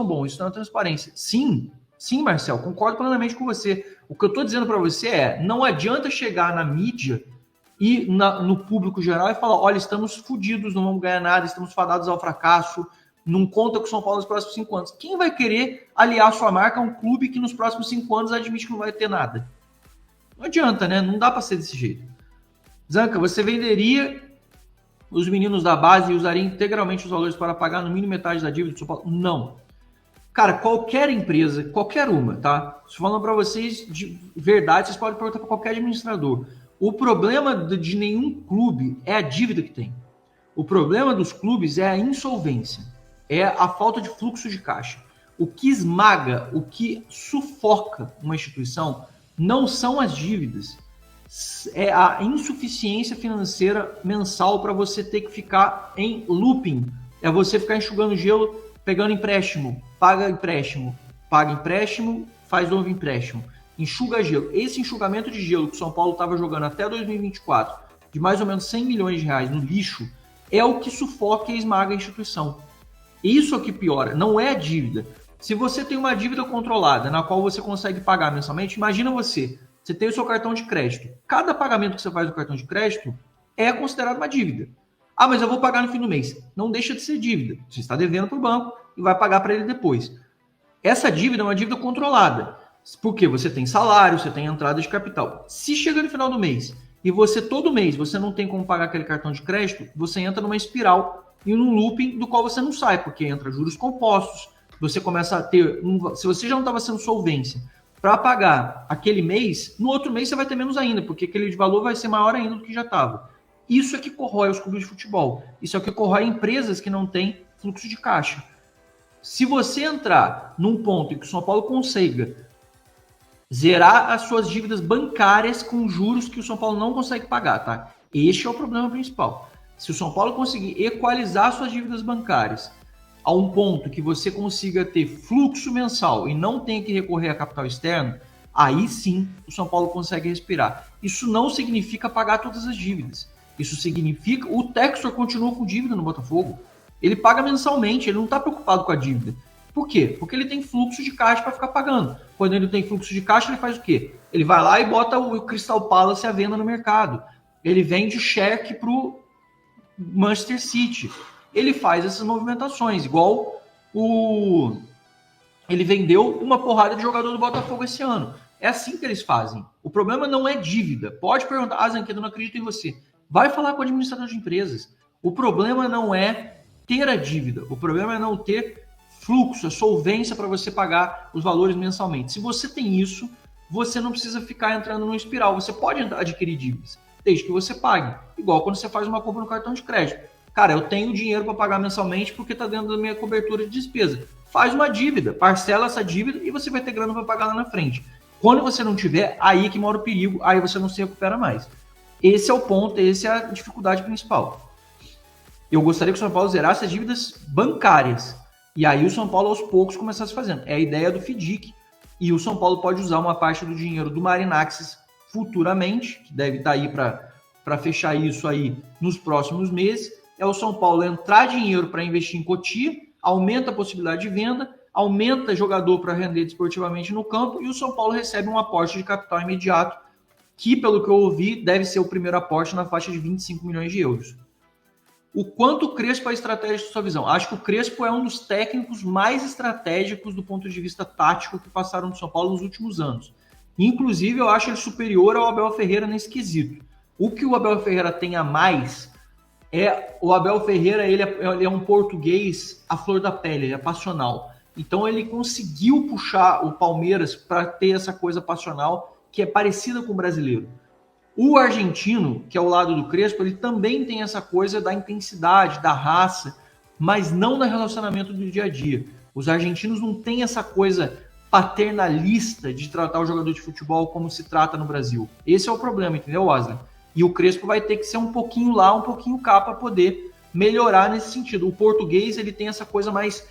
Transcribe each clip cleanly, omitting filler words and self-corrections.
bom, isso não é transparência. Sim, Marcel, concordo plenamente com você. O que eu estou dizendo para você é, não adianta chegar na mídia e no público geral e falar, olha, estamos fodidos, não vamos ganhar nada, estamos fadados ao fracasso, não conta com o São Paulo nos próximos 5 anos. Quem vai querer aliar sua marca a um clube que nos próximos 5 anos admite que não vai ter nada? Não adianta, né? Não dá para ser desse jeito. Zanca, você venderia os meninos da base e usaria integralmente os valores para pagar no mínimo metade da dívida do São Paulo? Não. Cara, qualquer empresa, qualquer uma, tá? Estou falando para vocês de verdade, vocês podem perguntar para qualquer administrador. O problema de nenhum clube é a dívida que tem. O problema dos clubes é a insolvência, é a falta de fluxo de caixa. O que esmaga, o que sufoca uma instituição não são as dívidas, é a insuficiência financeira mensal para você ter que ficar em looping. É você ficar enxugando gelo, pegando empréstimo, paga empréstimo, faz novo empréstimo, enxuga gelo. Esse enxugamento de gelo que o São Paulo estava jogando até 2024, de mais ou menos 100 milhões de reais no lixo, é o que sufoca e esmaga a instituição. Isso é o que piora, não é a dívida. Se você tem uma dívida controlada, na qual você consegue pagar mensalmente, imagina você tem o seu cartão de crédito. Cada pagamento que você faz no cartão de crédito é considerado uma dívida. Ah, mas eu vou pagar no fim do mês. Não deixa de ser dívida. Você está devendo para o banco e vai pagar para ele depois. Essa dívida é uma dívida controlada. Porque você tem salário, você tem entrada de capital. Se chega no final do mês e você todo mês você não tem como pagar aquele cartão de crédito, você entra numa espiral e num looping do qual você não sai, porque entra juros compostos, você começa a ter... Se você já não estava sendo solvência para pagar aquele mês, no outro mês você vai ter menos ainda, porque aquele valor vai ser maior ainda do que já estava. Isso é que corrói os clubes de futebol. Isso é o que corrói empresas que não têm fluxo de caixa. Se você entrar num ponto em que o São Paulo consiga zerar as suas dívidas bancárias com juros que o São Paulo não consegue pagar, tá? Este é o problema principal. Se o São Paulo conseguir equalizar suas dívidas bancárias a um ponto que você consiga ter fluxo mensal e não tenha que recorrer a capital externo, aí sim o São Paulo consegue respirar. Isso não significa pagar todas as dívidas. Isso significa... O Textor continua com dívida no Botafogo. Ele paga mensalmente, ele não está preocupado com a dívida. Por quê? Porque ele tem fluxo de caixa para ficar pagando. Quando ele tem fluxo de caixa, ele faz o quê? Ele vai lá e bota o Crystal Palace à venda no mercado. Ele vende cheque para o Manchester City. Ele faz essas movimentações, igual ele vendeu uma porrada de jogador do Botafogo esse ano. É assim que eles fazem. O problema não é dívida. Pode perguntar, Zanquedo, eu não acredito em você. Vai falar com o administrador de empresas. O problema não é ter a dívida. O problema é não ter fluxo, a solvência para você pagar os valores mensalmente. Se você tem isso, você não precisa ficar entrando numa espiral. Você pode adquirir dívidas, desde que você pague. Igual quando você faz uma compra no cartão de crédito. Cara, eu tenho dinheiro para pagar mensalmente porque está dentro da minha cobertura de despesa. Faz uma dívida, parcela essa dívida e você vai ter grana para pagar lá na frente. Quando você não tiver, aí é que mora o perigo, aí você não se recupera mais. Esse é o ponto, essa é a dificuldade principal. Eu gostaria que o São Paulo zerasse as dívidas bancárias. E aí o São Paulo aos poucos começasse fazendo. É a ideia do FDIC. E o São Paulo pode usar uma parte do dinheiro do Marinaxis futuramente, que deve estar aí para fechar isso aí nos próximos meses. É o São Paulo entrar dinheiro para investir em Cotia, aumenta a possibilidade de venda, aumenta jogador para render desportivamente no campo e o São Paulo recebe um aporte de capital imediato, que, pelo que eu ouvi, deve ser o primeiro aporte na faixa de 25 milhões de euros. O quanto o Crespo é estratégico de sua visão? Acho que o Crespo é um dos técnicos mais estratégicos do ponto de vista tático que passaram no São Paulo nos últimos anos. Inclusive, eu acho ele superior ao Abel Ferreira nesse quesito. O que o Abel Ferreira tem a mais... o Abel Ferreira ele é um português à flor da pele, ele é passional. Então ele conseguiu puxar o Palmeiras para ter essa coisa passional que é parecida com o brasileiro. O argentino, que é o lado do Crespo, ele também tem essa coisa da intensidade, da raça, mas não no relacionamento do dia a dia. Os argentinos não têm essa coisa paternalista de tratar o jogador de futebol como se trata no Brasil. Esse é o problema, entendeu, Wesley? E o Crespo vai ter que ser um pouquinho lá, um pouquinho cá para poder melhorar nesse sentido. O português ele tem essa coisa mais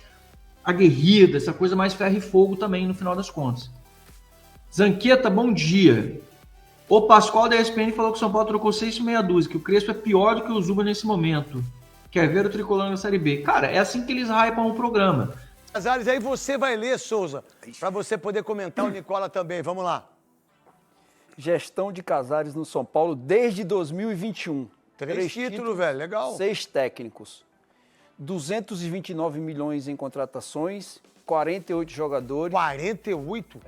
aguerrida, essa coisa mais ferro e fogo também, no final das contas. Zanqueta, bom dia. O Pascoal da ESPN falou que o São Paulo trocou 6 por meia dúzia, que o Crespo é pior do que o Zuba nesse momento. Quer ver o tricolor na Série B? Cara, é assim que eles hypam o programa. Casares, aí você vai ler, Souza, para você poder comentar o Nicola também. Vamos lá. Gestão de Casares no São Paulo desde 2021. 3 títulos, velho. Legal. 6 técnicos. 229 milhões em contratações, 48 jogadores. 48?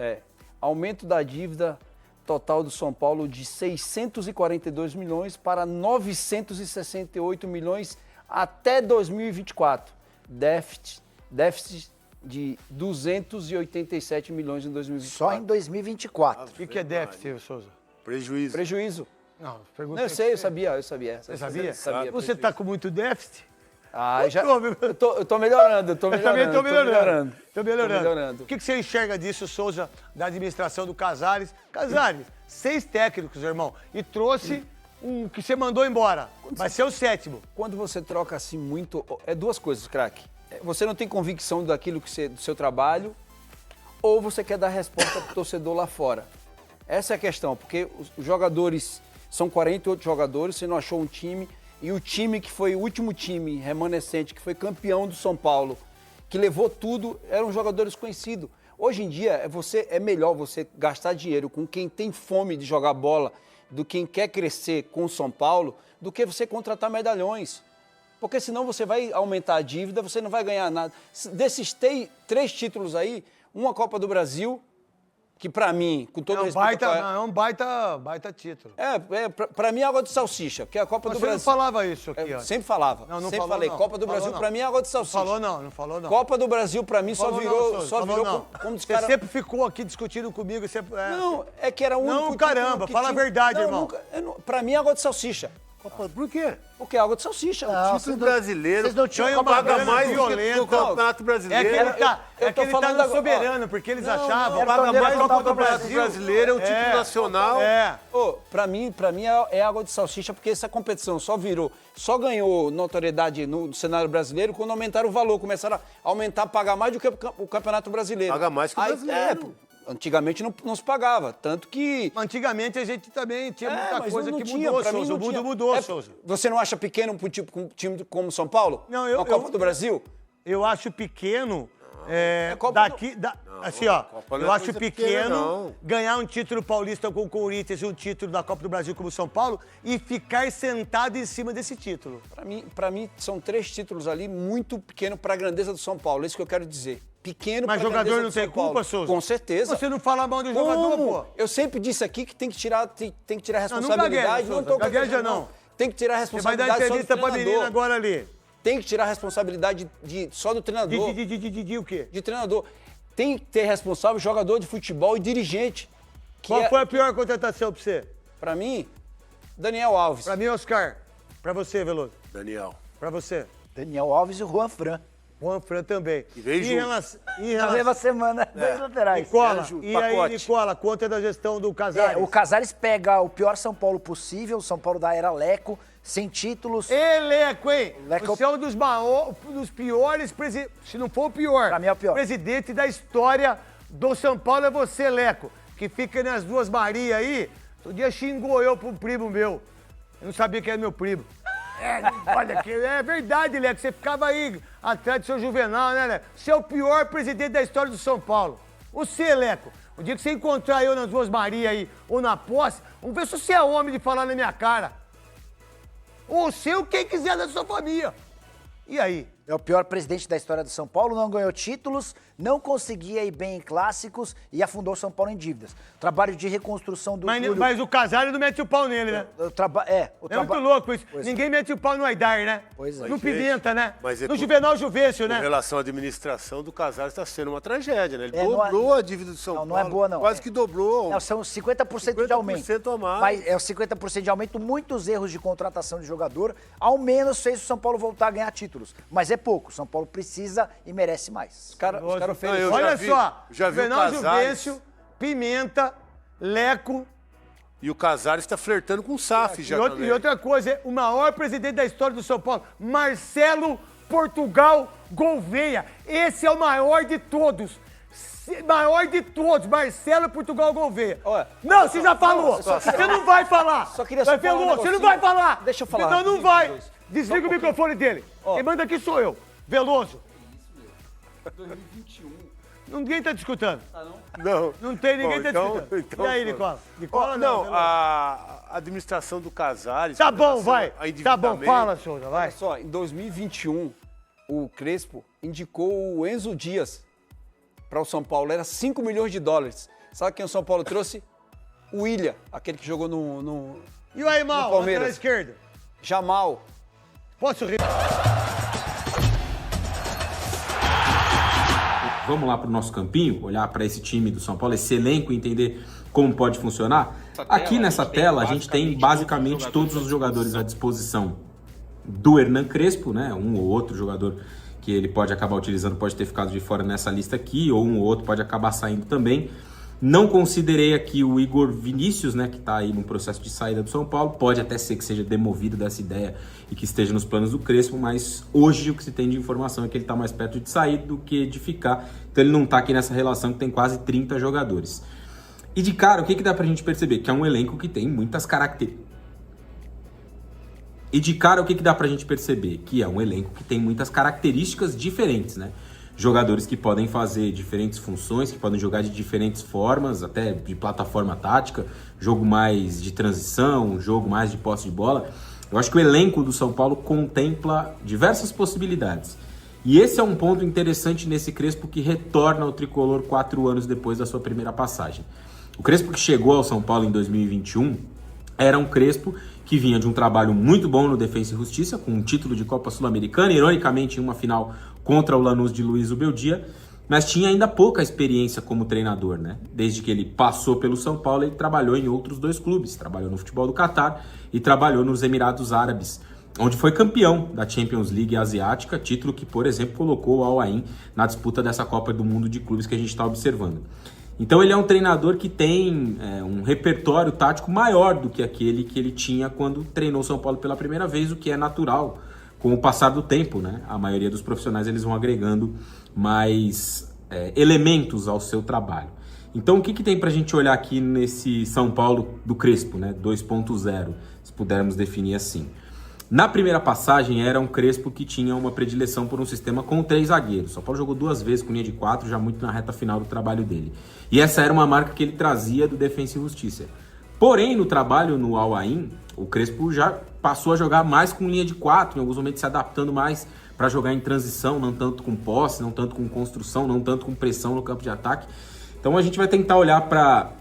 Aumento da dívida total do São Paulo de 642 milhões para 968 milhões até 2024. Déficit de 287 milhões em 2024. Só em 2024. O que é déficit, Souza? Prejuízo. Não, Não, pergunta. eu sei, eu sabia. Você sabia? Sabia. Você tá com muito déficit? Eu tô melhorando, Eu também tô melhorando. Tô melhorando. O que você enxerga disso, Souza, da administração do Casares? Casares, 6 técnicos, irmão, e trouxe um que você mandou embora. Vai ser o 7º. Quando você troca assim muito, é 2 coisas, craque. Você não tem convicção daquilo do seu trabalho, ou você quer dar resposta pro torcedor lá fora. Essa é a questão, porque os jogadores, são 48 jogadores, você não achou um time, e o time que foi o último time remanescente, que foi campeão do São Paulo, que levou tudo, eram jogadores conhecidos. Hoje em dia, é melhor você gastar dinheiro com quem tem fome de jogar bola, do quem quer crescer com o São Paulo, do que você contratar medalhões. Porque senão você vai aumentar a dívida, você não vai ganhar nada. Desses 3 títulos aí, uma Copa do Brasil, que pra mim, com todo respeito... É um baita título. Pra mim é água de salsicha, porque a Copa do Brasil... Você não falava isso aqui, ó. Sempre falava. Não sempre falou, falei. não. Copa do Falou, Brasil não. pra mim é água de salsicha. Não falou não. Copa do Brasil pra mim só virou... Como os você caras... sempre ficou aqui discutindo comigo. Não, é que era o único... Não, caramba, fala a verdade, irmão. Pra mim é água de salsicha. Por quê? Porque é água de salsicha. Não, Título brasileiro. Vocês não tinham paga mais do que violenta. o Campeonato Brasileiro. É que ele tá no soberano, porque eles achavam. Paga mais do que o Copa do Campeonato Brasileiro, é um título nacional. Pra mim é água de salsicha, porque essa competição só ganhou notoriedade no cenário brasileiro quando aumentaram o valor, começaram a aumentar, pagar mais do que o Campeonato Brasileiro. Paga mais que o brasileiro. Antigamente não se pagava, tanto que... Antigamente a gente também tinha muita mas coisa não que tinha, mudou, pra mim Souza. O não mundo tinha. mudou, Souza. Você não acha pequeno um time como São Paulo? Não, Na Copa do Brasil? Eu acho pequeno... Copa assim, ó, Copa não eu é acho coisa pequeno pequena, não. ganhar um título paulista com o Corinthians e um título da Copa do Brasil como São Paulo e ficar sentado em cima desse título. Pra mim, são 3 títulos ali muito pequenos para a grandeza do São Paulo. É isso que eu quero dizer. Pequeno Mas pra jogador grandeza não do São tem culpa, Paulo. Souza? Com certeza. Você não fala mal do jogador, pô. Eu sempre disse aqui que tem que tirar a não responsabilidade. gagueja, Souza. Gagueja gaguejando, não. Tem que tirar a Você vai dar responsabilidade entrevista só do pra menina treinador. agora ali. Tem que tirar a responsabilidade só do treinador. De o quê? De treinador. Tem que ter responsável jogador de futebol e dirigente. Qual foi a pior contratação pra você? Pra mim, Daniel Alves. Pra mim, Oscar. Pra você, Veloso. Daniel. Pra você. Daniel Alves e o Juan Fran. Juan Fran também. E veio junto. Na mesma semana, 2 laterais. Nicola, junto, e aí, pacote. Nicola, conta da gestão do Casares. O Casares pega o pior São Paulo possível, o São Paulo da era Leco, sem títulos. Leco, hein? Leco- Você é um dos piores, se não for o pior, Pra mim é o pior. presidente da história do São Paulo é você, Leco, que fica nas duas Marias aí. Todo dia xingou eu pra um primo meu. Eu não sabia que era meu primo. Olha, é verdade, Leco, você ficava aí atrás do seu Juvenal, né, Leco? Você é o pior presidente da história do São Paulo. Você, Leco, o dia que você encontrar eu nas duas Marias aí, ou na posse, vamos ver se você é homem de falar na minha cara. Ou seu, quem quiser da sua família. E aí? É o pior presidente da história do São Paulo, não ganhou títulos, não conseguia ir bem em clássicos e afundou o São Paulo em dívidas. Trabalho de reconstrução do Júlio... Mas o Casares não mete o pau nele, né? É muito louco isso. Pois Ninguém mete o pau no Aidar, né? Pois é. No Pimenta, né? mas é no com- Juvenal Juvencio, Com né? relação à administração do Casares, está sendo uma tragédia, né? Ele É, não é- dobrou a dívida do São Não, Paulo. não é boa, não. Quase que dobrou. Não, são 50% de aumento. 50% a mais. Mas é os 50% de aumento, muitos erros de contratação de jogador, ao menos fez o São Paulo voltar a ganhar títulos. Mas é pouco, o São Paulo precisa e merece mais. Os caras Não, oferecem. eu Olha já vi- só, já vi o Juvenal Casares. Juvencio, Pimenta, Leco E o Casares está flertando com o SAF já também. e outra coisa, o maior presidente da história do São Paulo, Marcelo Portugal Gouveia. Esse é o maior de todos. Maior de todos, Marcelo Portugal Gouveia. Olha, Não, você já falou. Você não vai falar. Só queria Vai, só falar um Veloso, você não negocinho. vai falar. Deixa eu falar Então não rapidinho, vai. Veloso. Desliga o microfone dele. Ó. Quem manda aqui sou eu. Veloso. 2021. Ninguém tá discutando. Não. Não tem ninguém Bom, tá então- discutando. então e aí, pronto. Nicola? Nicola Não, né? a administração do Casares... Tá com bom, relação vai. a Tá bom, endividamento- fala, Souza, vai. Olha só, em 2021, o Crespo indicou o Enzo Dias para o São Paulo. Era 5 milhões de dólares. Sabe quem o São Paulo trouxe? O Willian, aquele que jogou no E o Aimão, No Palmeiras. lateral esquerdo? Jamal. Posso rir? Vamos lá para o nosso campinho, olhar para esse time do São Paulo, esse elenco e entender como pode funcionar. Aqui nessa tela a gente tem basicamente todos os jogadores à disposição do Hernan Crespo, né? Um ou outro jogador que ele pode acabar utilizando pode ter ficado de fora nessa lista aqui, ou um ou outro pode acabar saindo também. Não considerei aqui o Igor Vinícius, né, que está aí no processo de saída do São Paulo. Pode até ser que seja demovido dessa ideia e que esteja nos planos do Crespo, mas hoje o que se tem de informação é que ele está mais perto de sair do que de ficar. Então ele não está aqui nessa relação que tem quase 30 jogadores. E de cara, o que dá pra gente perceber? Que é um elenco que tem muitas características. Que é um elenco que tem muitas características diferentes, né? Jogadores que podem fazer diferentes funções, que podem jogar de diferentes formas, até de plataforma tática, jogo mais de transição, jogo mais de posse de bola. Eu acho que o elenco do São Paulo contempla diversas possibilidades. E esse é um ponto interessante nesse Crespo que retorna ao tricolor 4 anos depois da sua primeira passagem. O Crespo que chegou ao São Paulo em 2021 era um Crespo que vinha de um trabalho muito bom no Defensa e Justiça, com um título de Copa Sul-Americana, ironicamente em uma final contra o Lanús de Luiz Ubeldia, mas tinha ainda pouca experiência como treinador, né? Desde que ele passou pelo São Paulo, ele trabalhou em outros 2 clubes, trabalhou no futebol do Catar e trabalhou nos Emirados Árabes, onde foi campeão da Champions League Asiática, título que, por exemplo, colocou o Al Ain na disputa dessa Copa do Mundo de clubes que a gente está observando. Então ele é um treinador que tem um repertório tático maior do que aquele que ele tinha quando treinou São Paulo pela primeira vez, o que é natural com o passar do tempo, né? A maioria dos profissionais eles vão agregando mais elementos ao seu trabalho. Então o que tem pra gente olhar aqui nesse São Paulo do Crespo, né? 2.0, se pudermos definir assim. Na primeira passagem era um Crespo que tinha uma predileção por um sistema com 3 zagueiros. São Paulo jogou 2 vezes com linha de 4, já muito na reta final do trabalho dele. E essa era uma marca que ele trazia do Defensa e Justiça. Porém, no trabalho no Al Ain, o Crespo já passou a jogar mais com linha de 4, em alguns momentos se adaptando mais para jogar em transição, não tanto com posse, não tanto com construção, não tanto com pressão no campo de ataque. Então a gente vai tentar olhar para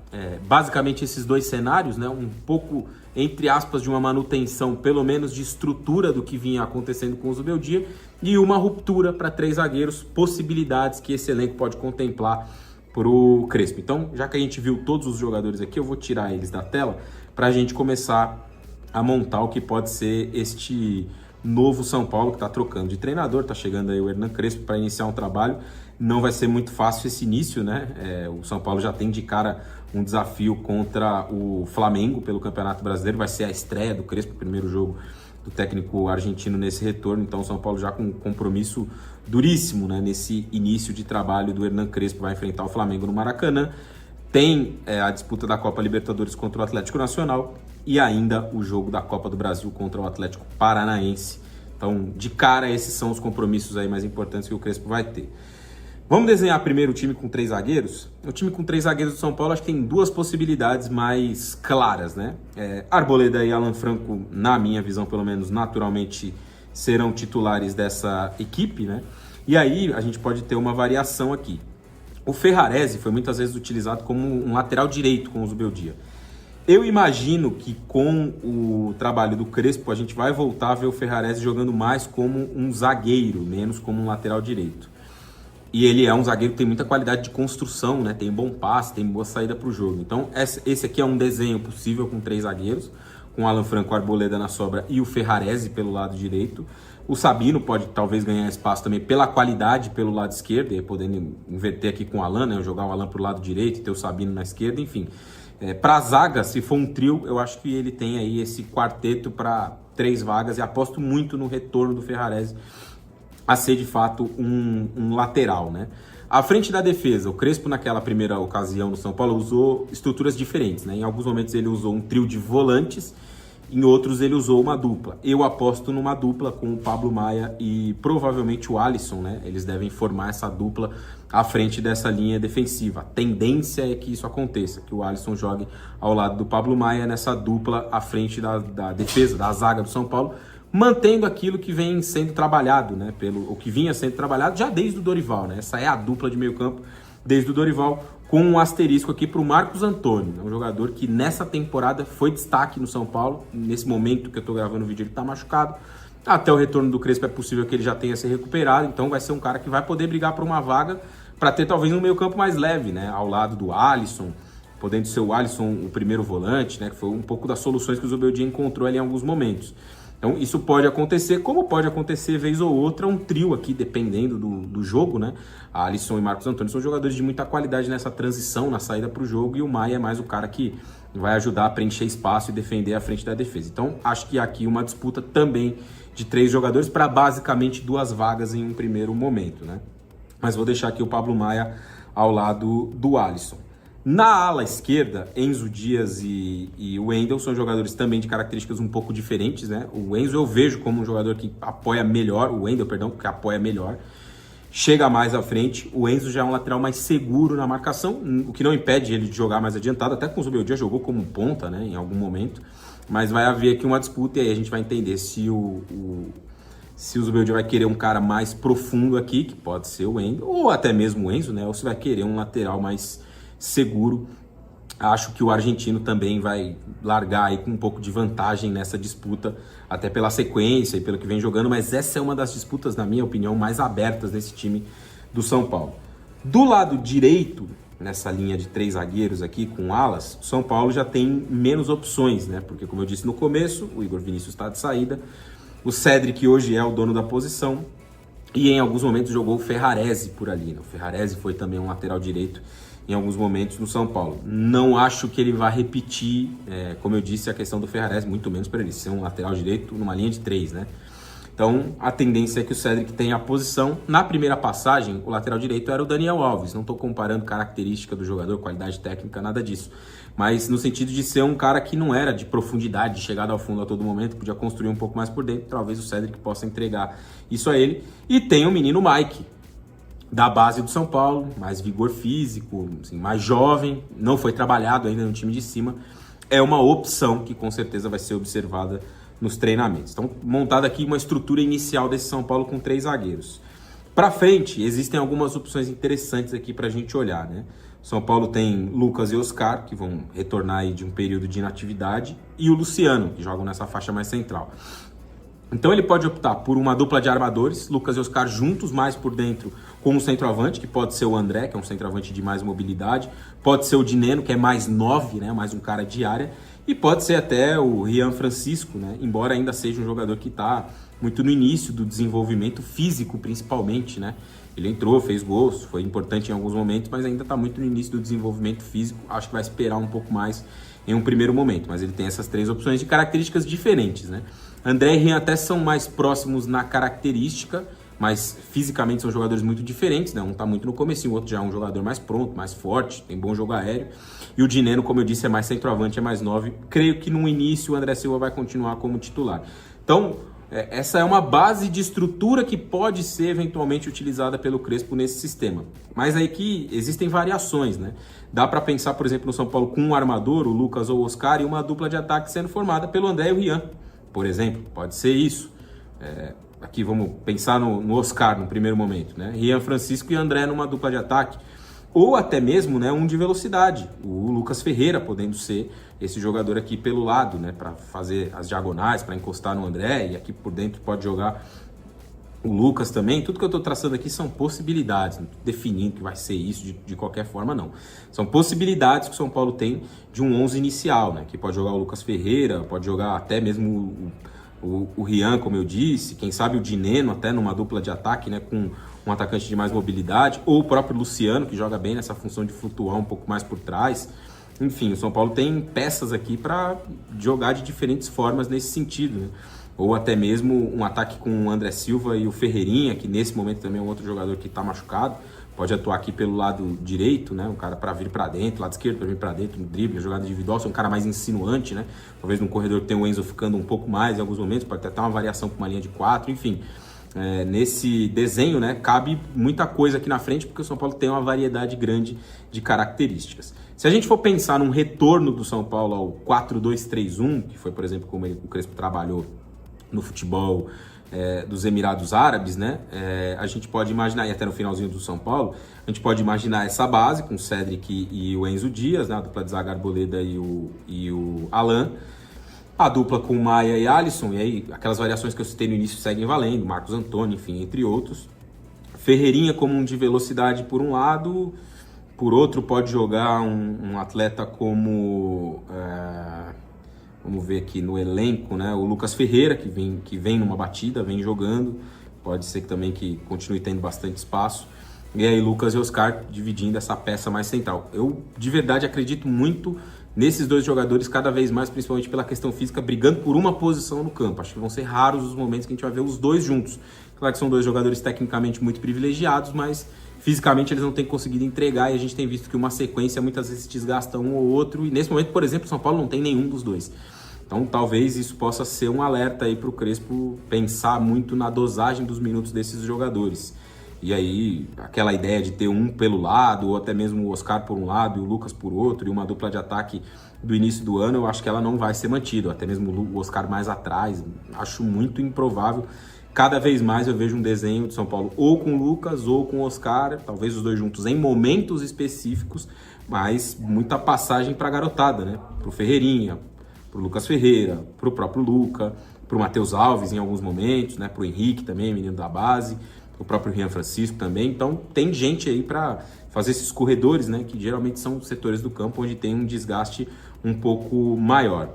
basicamente esses 2 cenários, né? Um pouco, entre aspas, de uma manutenção, pelo menos de estrutura do que vinha acontecendo com o Zubeldia, e uma ruptura para 3 zagueiros, possibilidades que esse elenco pode contemplar para o Crespo. Então, já que a gente viu todos os jogadores aqui, eu vou tirar eles da tela para a gente começar a montar o que pode ser este novo São Paulo que está trocando de treinador. Está chegando aí o Hernan Crespo para iniciar um trabalho. Não vai ser muito fácil esse início, né? O São Paulo já tem de cara um desafio contra o Flamengo pelo Campeonato Brasileiro. Vai ser a estreia do Crespo, o primeiro jogo do técnico argentino nesse retorno. Então o São Paulo já com um compromisso duríssimo, né? Nesse início de trabalho do Hernan Crespo, vai enfrentar o Flamengo no Maracanã. Tem a disputa da Copa Libertadores contra o Atlético Nacional e ainda o jogo da Copa do Brasil contra o Atlético Paranaense. Então, de cara, esses são os compromissos aí mais importantes que o Crespo vai ter. Vamos desenhar primeiro o time com 3 zagueiros? O time com 3 zagueiros do São Paulo acho que tem 2 possibilidades mais claras, né? Arboleda e Alan Franco, na minha visão, pelo menos, naturalmente serão titulares dessa equipe, né? E aí a gente pode ter uma variação aqui. O Ferrarese foi muitas vezes utilizado como um lateral direito com o Zubeldia. Eu imagino que com o trabalho do Crespo a gente vai voltar a ver o Ferrarese jogando mais como um zagueiro, menos como um lateral direito. E ele é um zagueiro que tem muita qualidade de construção, né? Tem bom passe, tem boa saída para o jogo. Então esse aqui é um desenho possível com 3 zagueiros, com Alan Franco, Arboleda na sobra e o Ferrarese pelo lado direito. O Sabino pode talvez ganhar espaço também pela qualidade pelo lado esquerdo, e podendo inverter aqui com o Alan, né? Jogar o Alan pro lado direito e ter o Sabino na esquerda, enfim. Para a zaga, se for um trio, eu acho que ele tem aí esse quarteto para 3 vagas e aposto muito no retorno do Ferrarese a ser de fato um lateral, né? À frente da defesa, o Crespo naquela primeira ocasião no São Paulo usou estruturas diferentes, né? Em alguns momentos ele usou um trio de volantes Em outros ele usou uma dupla. Eu aposto numa dupla com o Pablo Maia e provavelmente o Alisson, né? Eles devem formar essa dupla à frente dessa linha defensiva. A tendência é que isso aconteça, que o Alisson jogue ao lado do Pablo Maia nessa dupla à frente da defesa, da zaga do São Paulo, mantendo aquilo que vem sendo trabalhado, né? O que vinha sendo trabalhado já desde o Dorival, né? Essa é a dupla de meio campo desde o Dorival, com um asterisco aqui para o Marcos Antônio, um jogador que nessa temporada foi destaque no São Paulo. Nesse momento que eu estou gravando o vídeo, ele está machucado. Até o retorno do Crespo é possível que ele já tenha se recuperado, então vai ser um cara que vai poder brigar por uma vaga para ter talvez um meio campo mais leve, né? Ao lado do Alisson, podendo ser o Alisson o primeiro volante, né? Que foi um pouco das soluções que o Zubeldia encontrou ali em alguns momentos. Então isso pode acontecer, como pode acontecer vez ou outra um trio aqui, dependendo do jogo, né? A Alisson e Marcos Antônio são jogadores de muita qualidade nessa transição, na saída para o jogo, e o Maia é mais o cara que vai ajudar a preencher espaço e defender a frente da defesa. Então acho que aqui uma disputa também de 3 jogadores para basicamente 2 vagas em um primeiro momento, né? Mas vou deixar aqui o Pablo Maia ao lado do Alisson. Na ala esquerda, Enzo Dias e o Wendel são jogadores também de características um pouco diferentes, né? O Enzo eu vejo como um jogador que apoia melhor, o Wendel, perdão, que apoia melhor, chega mais à frente. O Enzo já é um lateral mais seguro na marcação, o que não impede ele de jogar mais adiantado, até com o Zubeldia jogou como ponta, né, em algum momento, mas vai haver aqui uma disputa e aí a gente vai entender se o Zubeldia vai querer um cara mais profundo aqui, que pode ser o Wendel, ou até mesmo o Enzo, né, ou se vai querer um lateral mais seguro. Acho que o argentino também vai largar aí com um pouco de vantagem nessa disputa, até pela sequência e pelo que vem jogando, mas essa é uma das disputas, na minha opinião, mais abertas desse time do São Paulo. Do lado direito, nessa linha de 3 zagueiros aqui com alas, o São Paulo já tem menos opções, né? Porque, como eu disse no começo, o Igor Vinícius está de saída, o Cédric hoje é o dono da posição, e em alguns momentos jogou o Ferrarese por ali, né? O Ferrarese foi também um lateral direito em alguns momentos no São Paulo. Não acho que ele vai repetir, como eu disse, a questão do Ferrarese, muito menos para ele ser um lateral direito numa linha de 3, né? Então, a tendência é que o Cédric tenha a posição. Na primeira passagem, o lateral direito era o Daniel Alves. Não estou comparando característica do jogador, qualidade técnica, nada disso. Mas no sentido de ser um cara que não era de profundidade, de chegada ao fundo a todo momento, podia construir um pouco mais por dentro. Talvez o Cédric possa entregar isso a ele. E tem o menino Mike, da base do São Paulo, mais vigor físico, assim, mais jovem, não foi trabalhado ainda no time de cima, é uma opção que com certeza vai ser observada nos treinamentos. Então, montada aqui uma estrutura inicial desse São Paulo com 3 zagueiros. Para frente, existem algumas opções interessantes aqui para a gente olhar, né? O São Paulo tem Lucas e Oscar, que vão retornar aí de um período de inatividade, e o Luciano, que jogam nessa faixa mais central. Então ele pode optar por uma dupla de armadores, Lucas e Oscar juntos, mais por dentro, com um centroavante, que pode ser o André, que é um centroavante de mais mobilidade, pode ser o Dineno, que é mais 9, né, mais um cara de área, e pode ser até o Rian Francisco, né, embora ainda seja um jogador que está muito no início do desenvolvimento físico, principalmente, né. Ele entrou, fez gols, foi importante em alguns momentos, mas ainda está muito no início do desenvolvimento físico, acho que vai esperar um pouco mais em um primeiro momento, mas ele tem essas 3 opções de características diferentes, né. André e Rian até são mais próximos na característica, mas fisicamente são jogadores muito diferentes, né? Um tá muito no comecinho, o outro já é um jogador mais pronto, mais forte, tem bom jogo aéreo. E o Dineno, como eu disse, é mais centroavante, é mais 9. Creio que no início o André Silva vai continuar como titular. Então, essa é uma base de estrutura que pode ser eventualmente utilizada pelo Crespo nesse sistema. Mas aí que existem variações, né? Dá para pensar, por exemplo, no São Paulo com um armador, o Lucas ou o Oscar, e uma dupla de ataque sendo formada pelo André e o Rian, por exemplo. Pode ser isso. Aqui vamos pensar no Oscar no primeiro momento, né? Rian Francisco e André numa dupla de ataque. Ou até mesmo, né, um de velocidade. O Lucas Ferreira podendo ser esse jogador aqui pelo lado, né, para fazer as diagonais, para encostar no André, e aqui por dentro pode jogar o Lucas também. Tudo que eu estou traçando aqui são possibilidades, não estou definindo que vai ser isso de qualquer forma, não. São possibilidades que o São Paulo tem de um 11 inicial, né, que pode jogar o Lucas Ferreira, pode jogar até mesmo o Rian, como eu disse, quem sabe o Dineno até numa dupla de ataque, né, com um atacante de mais mobilidade, ou o próprio Luciano, que joga bem nessa função de flutuar um pouco mais por trás. Enfim, o São Paulo tem peças aqui para jogar de diferentes formas nesse sentido, né? Ou até mesmo um ataque com o André Silva e o Ferreirinha, que nesse momento também é um outro jogador que está machucado, pode atuar aqui pelo lado direito, né? Um cara para vir para dentro, lado esquerdo para vir para dentro, no drible, jogada individual, ser um cara mais insinuante, né? Talvez no corredor tenha o Enzo ficando um pouco mais em alguns momentos, pode ter até uma variação com uma linha de 4, enfim. Nesse desenho, né, cabe muita coisa aqui na frente, porque o São Paulo tem uma variedade grande de características. Se a gente for pensar num retorno do São Paulo ao 4-2-3-1, que foi, por exemplo, como o Crespo trabalhou no futebol dos Emirados Árabes, né? A gente pode imaginar, e até no finalzinho do São Paulo, a gente pode imaginar essa base com o Cédric e o Enzo Dias, né? A dupla de zaga Arboleda e o Alan, a dupla com Maia e Alisson, e aí aquelas variações que eu citei no início seguem valendo, Marcos Antônio, enfim, entre outros. Ferreirinha como um de velocidade por um lado, por outro pode jogar um atleta como... Vamos ver aqui no elenco, né? O Lucas Ferreira, que vem numa batida, vem jogando. Pode ser que também que continue tendo bastante espaço. E aí Lucas e Oscar dividindo essa peça mais central. Eu, de verdade, acredito muito nesses dois jogadores cada vez mais, principalmente pela questão física, brigando por uma posição no campo. Acho que vão ser raros os momentos que a gente vai ver os dois juntos. Claro que são dois jogadores tecnicamente muito privilegiados, mas fisicamente eles não têm conseguido entregar, e a gente tem visto que uma sequência muitas vezes desgasta um ou outro, e nesse momento, por exemplo, o São Paulo não tem nenhum dos dois. Então talvez isso possa ser um alerta aí para o Crespo pensar muito na dosagem dos minutos desses jogadores. E aí aquela ideia de ter um pelo lado, ou até mesmo o Oscar por um lado e o Lucas por outro, e uma dupla de ataque do início do ano, eu acho que ela não vai ser mantida. Até mesmo o Oscar mais atrás, acho muito improvável. Cada vez mais eu vejo um desenho de São Paulo ou com o Lucas ou com o Oscar, talvez os dois juntos em momentos específicos, mas muita passagem para a garotada, né? Para o Ferreirinha, para o Lucas Ferreira, para o próprio Luca, para o Matheus Alves em alguns momentos, né? Para o Henrique também, menino da base, o próprio Rian Francisco também. Então tem gente aí para fazer esses corredores, né? Que geralmente são setores do campo onde tem um desgaste um pouco maior.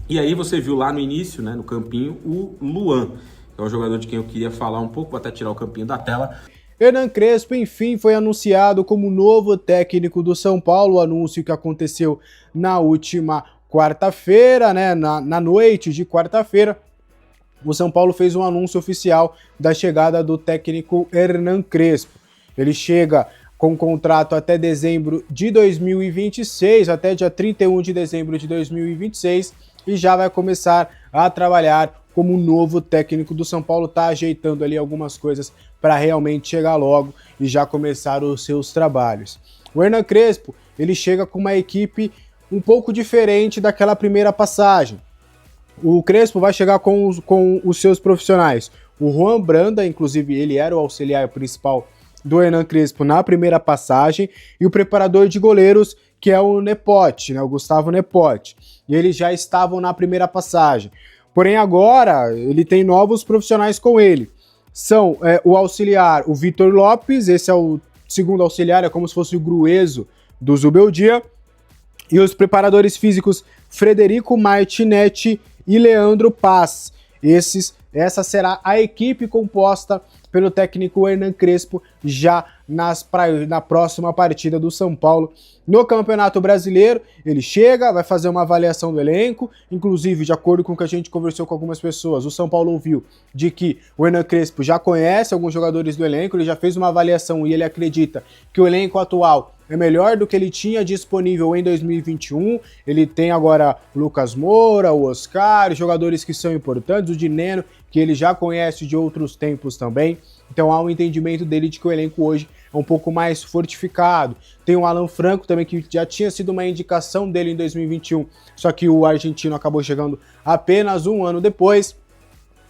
E aí você viu lá no início, né? No campinho, o Luan, é um jogador de quem eu queria falar um pouco, vou até tirar o campinho da tela. Hernan Crespo, enfim, foi anunciado como novo técnico do São Paulo, o anúncio que aconteceu na última quarta-feira, né, na noite de quarta-feira. O São Paulo fez um anúncio oficial da chegada do técnico Hernan Crespo. Ele chega com contrato até dezembro de 2026, até dia 31 de dezembro de 2026, e já vai começar a trabalhar como novo técnico do São Paulo, tá ajeitando ali algumas coisas para realmente chegar logo e já começar os seus trabalhos. O Hernan Crespo, ele chega com uma equipe um pouco diferente daquela primeira passagem. O Crespo vai chegar com os seus profissionais. O Juan Branda, inclusive, ele era o auxiliar principal do Hernan Crespo na primeira passagem, e o preparador de goleiros, que é o Nepote, né, o Gustavo Nepote. E eles já estavam na primeira passagem. Porém, agora ele tem novos profissionais com ele. São o auxiliar, o Vitor Lopes, esse é o segundo auxiliar, é como se fosse o Grueso do Zubeldia. E os preparadores físicos Frederico Martinetti e Leandro Paz. Essa será a equipe composta pelo técnico Hernan Crespo já na próxima partida do São Paulo no Campeonato Brasileiro. Ele chega, vai fazer uma avaliação do elenco, inclusive, de acordo com o que a gente conversou com algumas pessoas, o São Paulo ouviu de que o Hernan Crespo já conhece alguns jogadores do elenco, ele já fez uma avaliação e ele acredita que o elenco atual é melhor do que ele tinha disponível em 2021. Ele tem agora o Lucas Moura, o Oscar, jogadores que são importantes, o Dineno, que ele já conhece de outros tempos também. Então há um entendimento dele de que o elenco hoje é um pouco mais fortificado. Tem o Alan Franco também, que já tinha sido uma indicação dele em 2021, só que o argentino acabou chegando apenas um ano depois.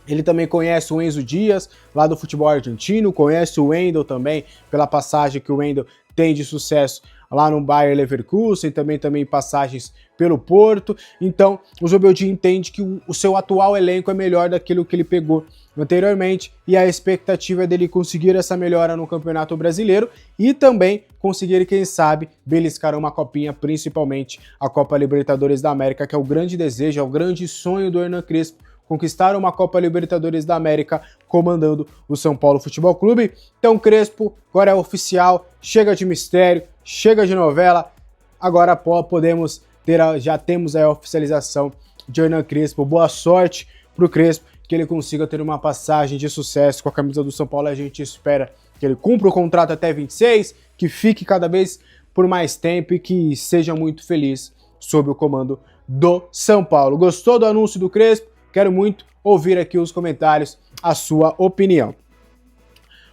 Ele também conhece o Enzo Dias, lá do futebol argentino, conhece o Wendel também, pela passagem que o Wendel tem de sucesso lá no Bayer Leverkusen, também passagens pelo Porto. Então, o Zubeldia entende que o seu atual elenco é melhor daquilo que ele pegou anteriormente, e a expectativa é dele conseguir essa melhora no Campeonato Brasileiro e também conseguir, quem sabe, beliscar uma copinha, principalmente a Copa Libertadores da América, que é o grande desejo, é o grande sonho do Hernan Crespo, conquistar uma Copa Libertadores da América comandando o São Paulo Futebol Clube. Então Crespo agora é oficial, chega de mistério, chega de novela, agora já temos a oficialização de Hernan Crespo. Boa sorte para o Crespo, que ele consiga ter uma passagem de sucesso com a camisa do São Paulo. A gente espera que ele cumpra o contrato até 26, que fique cada vez por mais tempo e que seja muito feliz sob o comando do São Paulo. Gostou do anúncio do Crespo? Quero muito ouvir aqui os comentários a sua opinião.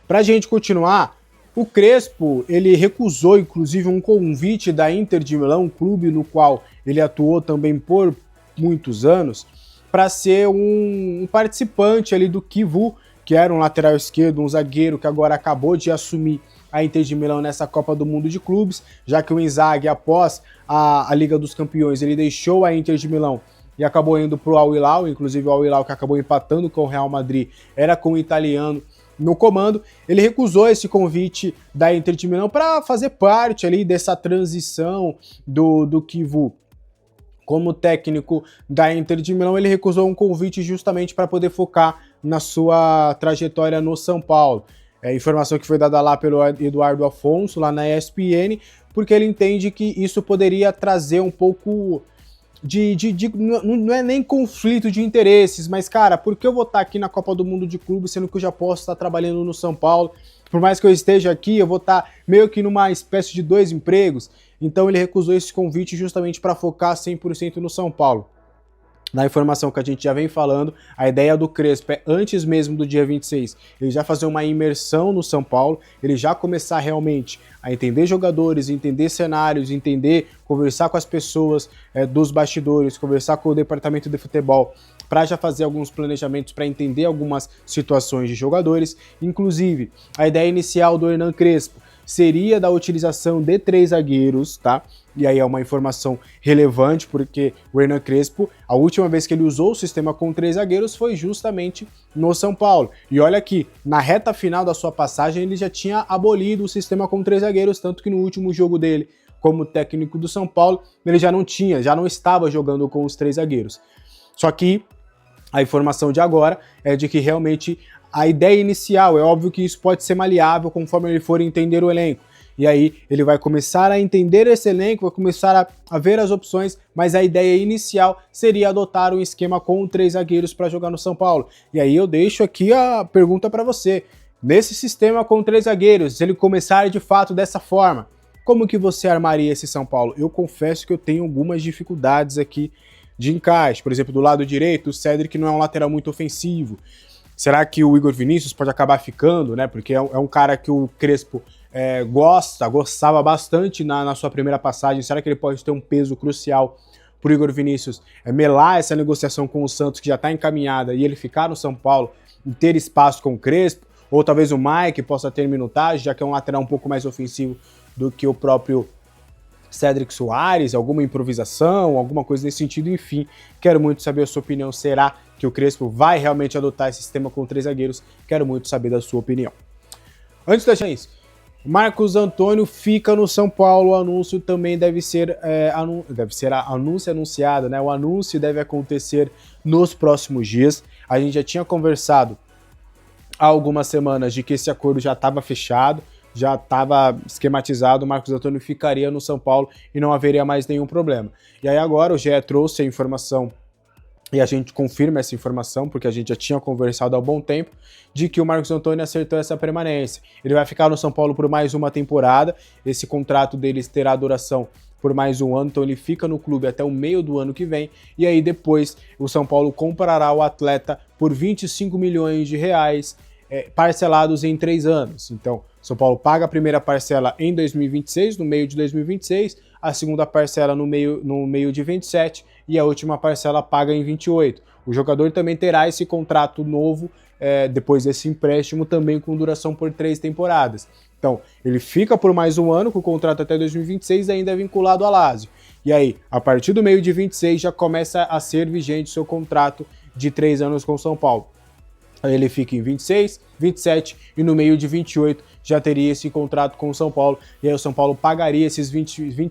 Pra gente continuar, o Crespo, ele recusou inclusive um convite da Inter de Milão, um clube no qual ele atuou também por muitos anos, para ser um participante ali do Kivu, que era um lateral esquerdo, um zagueiro que agora acabou de assumir a Inter de Milão nessa Copa do Mundo de Clubes, já que o Inzaghi, após a Liga dos Campeões, ele deixou a Inter de Milão e acabou indo para o Al Hilal, inclusive o Al Hilal que acabou empatando com o Real Madrid, era com o italiano no comando. Ele recusou esse convite da Inter de Milão para fazer parte ali dessa transição do Kivu. Como técnico da Inter de Milão, ele recusou um convite justamente para poder focar na sua trajetória no São Paulo. Informação que foi dada lá pelo Eduardo Afonso, lá na ESPN, porque ele entende que isso poderia trazer um pouco não é nem conflito de interesses, mas, cara, por que eu vou estar aqui na Copa do Mundo de Clube, sendo que eu já posso estar trabalhando no São Paulo? Por mais que eu esteja aqui, eu vou estar meio que numa espécie de 2 empregos. Então ele recusou esse convite justamente para focar 100% no São Paulo. Na informação que a gente já vem falando, a ideia do Crespo é, antes mesmo do dia 26, ele já fazer uma imersão no São Paulo, ele já começar realmente a entender jogadores, entender cenários, conversar com as pessoas dos bastidores, conversar com o departamento de futebol, para já fazer alguns planejamentos, para entender algumas situações de jogadores. Inclusive, a ideia inicial do Hernan Crespo seria da utilização de 3 zagueiros, tá? E aí é uma informação relevante, porque o Hernan Crespo, a última vez que ele usou o sistema com 3 zagueiros foi justamente no São Paulo. E olha aqui, na reta final da sua passagem, ele já tinha abolido o sistema com 3 zagueiros, tanto que no último jogo dele, como técnico do São Paulo, ele já não estava jogando com os 3 zagueiros. Só que a informação de agora é de que realmente a ideia inicial, é óbvio que isso pode ser maleável conforme ele for entender o elenco. E aí ele vai começar a entender esse elenco, vai começar a ver as opções, mas a ideia inicial seria adotar um esquema com 3 zagueiros para jogar no São Paulo. E aí eu deixo aqui a pergunta para você. Nesse sistema com 3 zagueiros, se ele começar de fato dessa forma, como que você armaria esse São Paulo? Eu confesso que eu tenho algumas dificuldades aqui de encaixe. Por exemplo, do lado direito, o Cédric não é um lateral muito ofensivo. Será que o Igor Vinícius pode acabar ficando, né? Porque é um cara que o Crespo gostava bastante na sua primeira passagem. Será que ele pode ter um peso crucial para o Igor Vinícius melar essa negociação com o Santos, que já está encaminhada, e ele ficar no São Paulo e ter espaço com o Crespo? Ou talvez o Mike possa ter minutagem, já que é um lateral um pouco mais ofensivo do que o próprio Cédric Soares, alguma improvisação, alguma coisa nesse sentido. Enfim, quero muito saber a sua opinião. Será que o Crespo vai realmente adotar esse sistema com 3 zagueiros? Quero muito saber da sua opinião. Antes da gente, Marcos Antônio fica no São Paulo. O anúncio também deve ser anunciado, né? O anúncio deve acontecer nos próximos dias. A gente já tinha conversado há algumas semanas de que esse acordo já estava fechado, já estava esquematizado, o Marcos Antônio ficaria no São Paulo e não haveria mais nenhum problema. E aí agora o GE trouxe a informação, e a gente confirma essa informação, porque a gente já tinha conversado há um bom tempo, de que o Marcos Antônio acertou essa permanência. Ele vai ficar no São Paulo por mais uma temporada, esse contrato deles terá duração por mais um ano, então ele fica no clube até o meio do ano que vem, e aí depois o São Paulo comprará o atleta por 25 milhões de reais, parcelados em 3 anos. Então, São Paulo paga a primeira parcela em 2026, no meio de 2026, a segunda parcela no meio de 27 e a última parcela paga em 28. O jogador também terá esse contrato novo depois desse empréstimo, também com duração por 3 temporadas. Então, ele fica por mais um ano com o contrato até 2026 e ainda é vinculado à Lazio. E aí, a partir do meio de 26 já começa a ser vigente seu contrato de 3 anos com o São Paulo. Aí ele fica em 26, 27 e no meio de 28 já teria esse contrato com o São Paulo, e aí o São Paulo pagaria esses 25